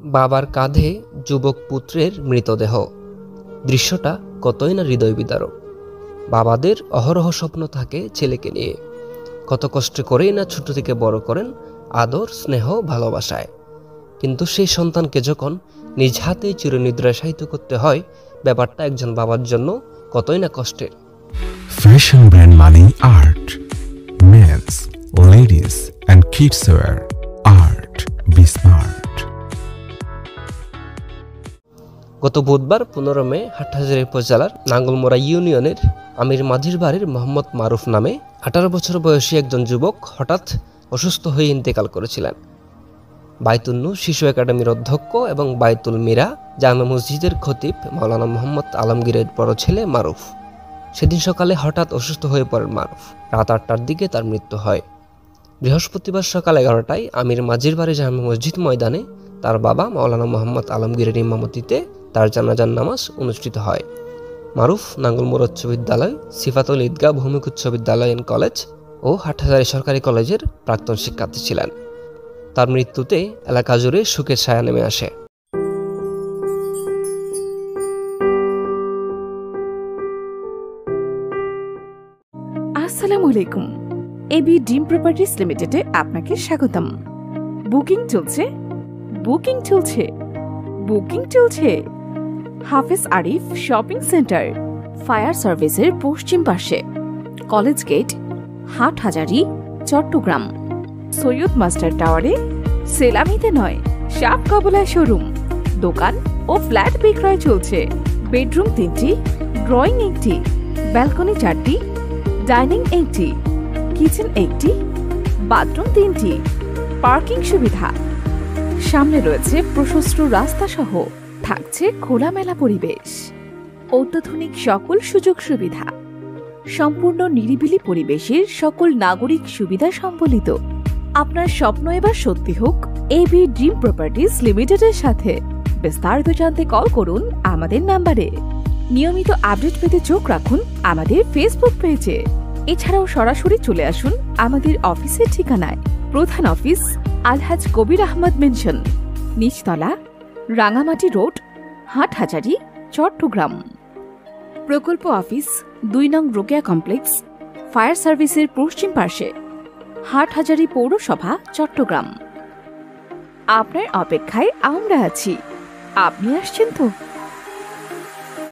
বাবার কাঁধে যুবক পুত্রের মৃতদেহ। দৃশ্যটা কতই না হৃদয় বিদারক। বাবাদের অহরহ স্বপ্ন থাকে ছেলেকে নিয়ে, কত কষ্ট করেই না ছোট থেকে বড় করেন আদর, স্নেহ, ভালোবাসায়। কিন্তু সেই সন্তানকে যখন নিজ হাতেই চিরনিদ্রায় শায়িত করতে হয়, ব্যাপারটা একজন বাবার জন্য কতই না কষ্টের। Fashion brand Mani Art, men's, ladies and kids wear. Art, be smart. গত বুধবার 15 মে হাটহাজারী উপজেলার নাঙ্গলমোড়া ইউনিয়নের আমির মাঝির বাড়ির মোহাম্মদ মারুফ নামে 18 বছর বয়সী একজন যুবক হঠাৎ অসুস্থ হয়ে ইন্তেকাল করেছিলেন। বাইতুল নূর শিশু একাডেমির অধ্যক্ষ এবং বাইতুল মিরা জামে মসজিদের খতিব মাওলানা মোহাম্মদ আলমগীরের বড় ছেলে মারুফ। সেদিন সকালে হঠাৎ অসুস্থ হয়ে পড়েন মারুফ। রাত 8টার দিকে তার মৃত্যু হয়। বৃহস্পতিবার সকাল 11টায় আমির মাঝির বাড়ি জামে মসজিদ ময়দানে তার বাবা মাওলানা মোহাম্মদ আলমগীরের ইমামতিতে তার জানাজার নামাজ অনুষ্ঠিত হয়। মারুফ নাঙ্গলমোড়া উচ্চ বিদ্যালয়, সিফাতুল ঈদগাহ ভৌমিক উচ্চ বিদ্যালয় এন্ড কলেজ ও হাটহাজারী সরকারি কলেজের প্রাক্তন শিক্ষার্থী ছিলেন। তার মৃত্যুতে এলাকা জুড়ে শোকের ছায়া নেমে আসে। আসসালামু আলাইকুম। এবি ড্রিম প্রপার্টিজ লিমিটেডে আপনাকে স্বাগতম। বুকিং চলছে, বুকিং চলছে, বুকিং চলছে। হাফেজ আরিফ শপিং সেন্টার, ফায়ার সার্ভিসের পশ্চিম পাশে, college gate, Hathazari, Chittagong. Syed master টাওয়ারে সেলামিতে নয়, সাপ কাবলায় শোরুম, দোকান ও ফ্ল্যাট বিক্রয় চলছে। বেডরুম 3টি, ড্রয়িং 1টি, ব্যালকনি 4টি, ডাইনিং 1টি, কিচেন 1টি, বাথরুম 3টি, পার্কিং সুবিধা। সামনে রয়েছে প্রশস্ত রাস্তা সহ থাকছে খোলামেলা পরিবেশ, অত্যাধুনিক সকল সুযোগ সুবিধা, সম্পূর্ণ নিরিবিলি পরিবেশের সকল নাগরিক সুবিধা সম্বলিত। আপনার স্বপ্ন এবার সত্যি হোক এবি ড্রিম প্রপার্টিজ লিমিটেডের সাথে। বিস্তারিত জানতে কল করুন আমাদের নাম্বারে। নিয়মিত আপডেট পেতে চোখ রাখুন আমাদের ফেসবুক পেজে। এছাড়াও সরাসরি চলে আসুন আমাদের অফিসের ঠিকানায়। প্রধান অফিস আলহাজ কবির আহমদ মেনশন, নিচতলা, রাঙামাটি রোড, হাটহাজারী, চট্টগ্রাম। প্রকল্প অফিস 2 নং রোকেয়া কমপ্লেক্স, ফায়ার সার্ভিসের পশ্চিম পাশে, হাটহাজারী পৌরসভা, চট্টগ্রাম। আপনার অপেক্ষায় আমরা আছি। আপনি আসছেন তো?